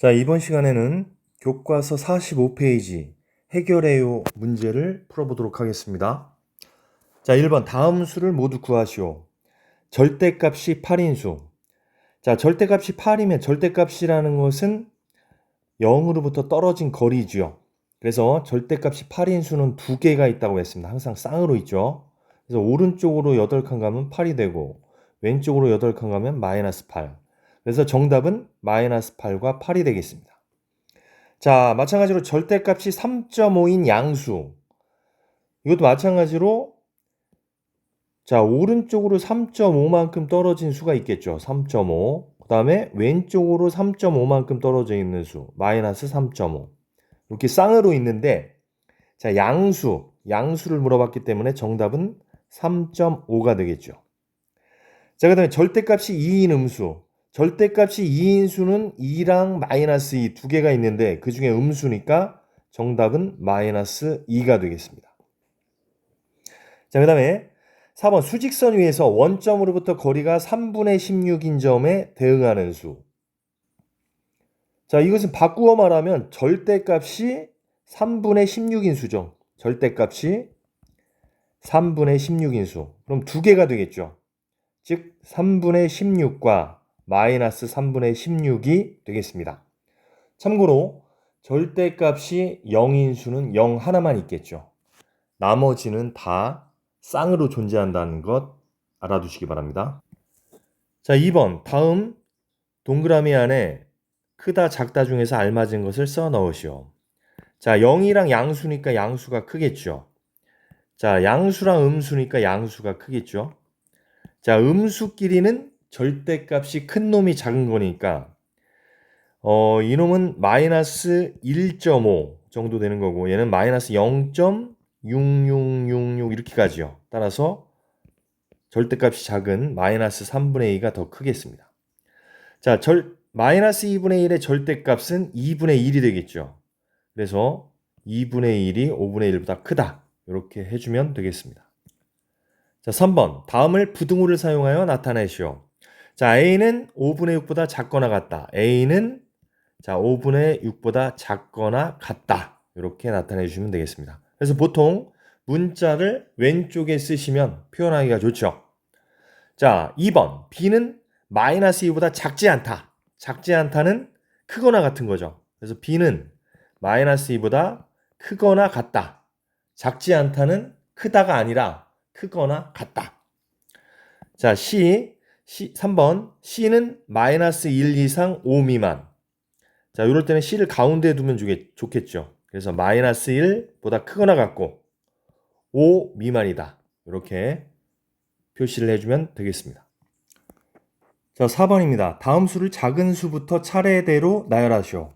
자, 이번 시간에는 교과서 45페이지 해결해요 문제를 풀어보도록 하겠습니다. 자, 1번 다음 수를 모두 구하시오. 절대값이 8인수. 자, 절대값이 8이면 절대값이라는 것은 0으로부터 떨어진 거리지요. 그래서 절대값이 8인 수는 두 개가 있다고 했습니다. 항상 쌍으로 있죠. 그래서 오른쪽으로 8칸 가면 8이 되고 왼쪽으로 8칸 가면 마이너스 8. 그래서 정답은 마이너스 8과 8이 되겠습니다. 자, 마찬가지로 절대값이 3.5인 양수. 이것도 마찬가지로 자, 오른쪽으로 3.5만큼 떨어진 수가 있겠죠. 3.5. 그 다음에 왼쪽으로 3.5만큼 떨어져 있는 수. 마이너스 3.5. 이렇게 쌍으로 있는데 자, 양수를 물어봤기 때문에 정답은 3.5가 되겠죠. 자, 그 다음에 절대값이 2인 음수. 절대값이 2인 수는 2랑 마이너스 2 두 개가 있는데 그 중에 음수니까 정답은 마이너스 2가 되겠습니다. 자, 그 다음에 4번 수직선 위에서 원점으로부터 거리가 3분의 16인 점에 대응하는 수. 자, 이것은 바꾸어 말하면 절대값이 3분의 16인 수죠. 절대값이 3분의 16인 수. 그럼 두 개가 되겠죠. 즉 3분의 16과 마이너스 3분의 16이 되겠습니다. 참고로 절대값이 0인 수는 0 하나만 있겠죠. 나머지는 다 쌍으로 존재한다는 것 알아두시기 바랍니다. 자, 2번 다음 동그라미 안에 크다 작다 중에서 알맞은 것을 써 넣으시오. 자, 0이랑 양수니까 양수가 크겠죠. 자, 양수랑 음수니까 양수가 크겠죠. 자, 음수끼리는 절대값이 큰 놈이 작은 거니까 이놈은 마이너스 1.5 정도 되는 거고 얘는 마이너스 0.6666 이렇게 가죠. 따라서 절대값이 작은 마이너스 3분의 2가 더 크겠습니다. 자, 마이너스 2분의 1의 절대값은 2분의 1이 되겠죠. 그래서 2분의 1이 5분의 1보다 크다. 이렇게 해주면 되겠습니다. 자, 3번 다음을 부등호를 사용하여 나타내시오. 자, A는 5분의 6보다 작거나 같다. A는 자, 5분의 6보다 작거나 같다. 이렇게 나타내 주시면 되겠습니다. 그래서 보통 문자를 왼쪽에 쓰시면 표현하기가 좋죠. 자, 2번 B는 마이너스 2보다 작지 않다. 작지 않다는 크거나 같은 거죠. 그래서 B는 마이너스 2보다 크거나 같다. 작지 않다는 크다가 아니라 크거나 같다. 자, 3번 C는 마이너스 1 이상 5 미만. 자, 이럴 때는 C를 가운데에 두면 좋겠죠. 그래서 마이너스 1보다 크거나 같고 5 미만이다. 이렇게 표시를 해주면 되겠습니다. 자, 4번입니다. 다음 수를 작은 수부터 차례대로 나열하시오.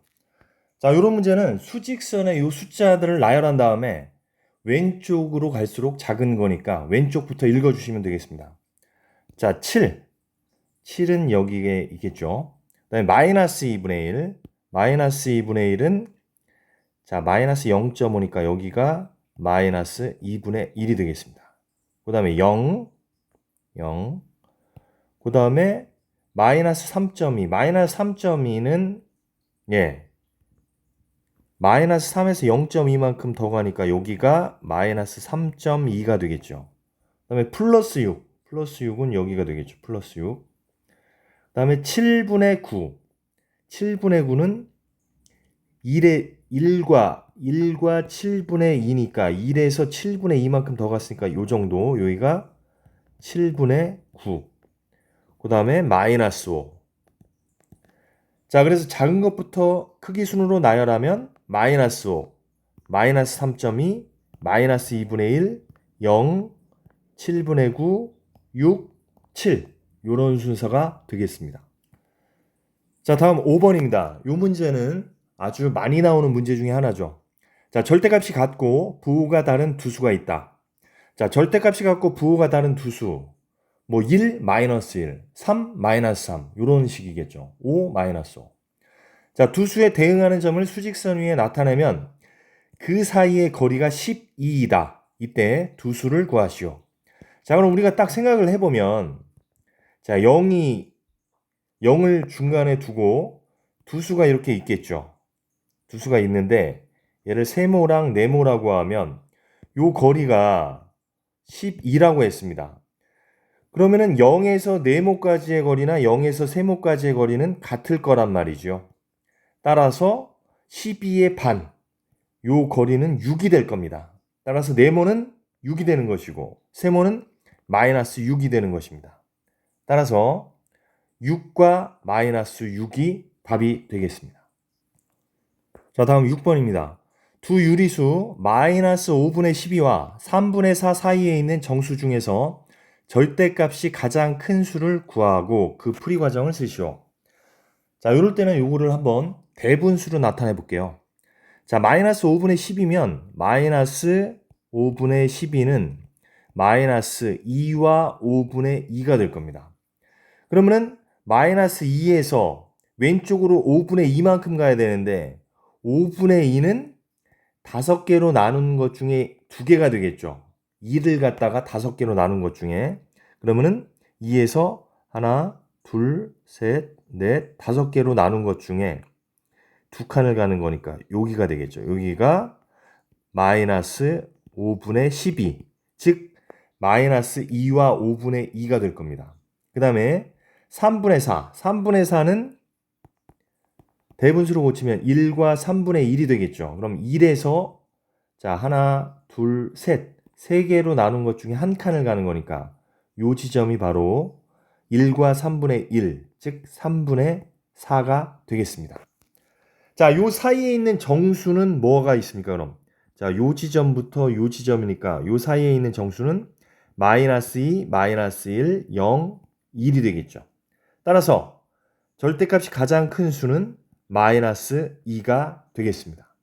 자, 이런 문제는 수직선의 이 숫자들을 나열한 다음에 왼쪽으로 갈수록 작은 거니까 왼쪽부터 읽어주시면 되겠습니다. 자, 7은 여기에 있겠죠. 그 다음에 마이너스 2분의 1. 마이너스 2분의 1은 자, 마이너스 0.5니까 여기가 마이너스 2분의 1이 되겠습니다. 그 다음에 0. 그 다음에 마이너스 3.2. 마이너스 3.2는 마이너스 3에서 0.2만큼 더 가니까 여기가 마이너스 3.2가 되겠죠. 그 다음에 플러스 6. 플러스 6은 여기가 되겠죠. 플러스 6. 그 다음에 7분의 9. 7분의 9는 1과 7분의 2니까 1에서 7분의 2만큼 더 갔으니까 요 정도. 여기가 7분의 9. 그 다음에 마이너스 5. 자, 그래서 작은 것부터 크기 순으로 나열하면 마이너스 5, 마이너스 3.2, 마이너스 2분의 1, 0, 7분의 9, 6, 7 이런 순서가 되겠습니다. 자, 다음 5번입니다. 이 문제는 아주 많이 나오는 문제 중에 하나죠. 자, 절대값이 같고 부호가 다른 두 수가 있다. 자, 절대값이 같고 부호가 다른 두 수. 뭐 1, 마이너스 1, 3, 마이너스 3 이런 식이겠죠. 5, 마이너스 5. 자, 두 수에 대응하는 점을 수직선 위에 나타내면 그 사이의 거리가 12이다. 이때 두 수를 구하시오. 자, 그럼 우리가 딱 생각을 해보면 자, 0을 중간에 두고 두 수가 이렇게 있겠죠. 두 수가 있는데 얘를 세모랑 네모라고 하면 요 거리가 12라고 했습니다. 그러면은 0에서 네모까지의 거리나 0에서 세모까지의 거리는 같을 거란 말이죠. 따라서 12의 반, 요 거리는 6이 될 겁니다. 따라서 네모는 6이 되는 것이고 세모는 마이너스 6이 되는 것입니다. 따라서 6과 마이너스 6이 답이 되겠습니다. 자, 다음 6번입니다. 두 유리수 마이너스 5분의 12와 3분의 4 사이에 있는 정수 중에서 절대값이 가장 큰 수를 구하고 그 풀이 과정을 쓰시오. 자, 이럴 때는 요거를 한번 대분수로 나타내 볼게요. 자, 마이너스 5분의 10이면 마이너스 5분의 12는 마이너스 2와 5분의 2가 될 겁니다. 그러면은 마이너스 2에서 왼쪽으로 5분의 2만큼 가야 되는데 5분의 2는 5개로 나눈 것 중에 2개가 되겠죠. 2를 갖다가 5개로 나눈 것 중에 그러면은 2에서 하나, 둘, 셋, 넷, 5개로 나눈 것 중에 2칸을 가는 거니까 여기가 되겠죠. 여기가 마이너스 5분의 12, 즉 마이너스 2와 5분의 2가 될 겁니다. 그 다음에 3분의 4, 3분의 4는 대분수로 고치면 1과 3분의 1이 되겠죠. 그럼 1에서 자 하나, 둘, 셋, 3개로 나눈 것 중에 한 칸을 가는 거니까 요 지점이 바로 1과 3분의 1, 즉 3분의 4가 되겠습니다. 자, 요 사이에 있는 정수는 뭐가 있습니까, 그럼? 자, 요 지점부터 요 지점이니까 요 사이에 있는 정수는 마이너스 2, 마이너스 1, 0, 1이 되겠죠. 따라서 절대값이 가장 큰 수는 마이너스 2가 되겠습니다.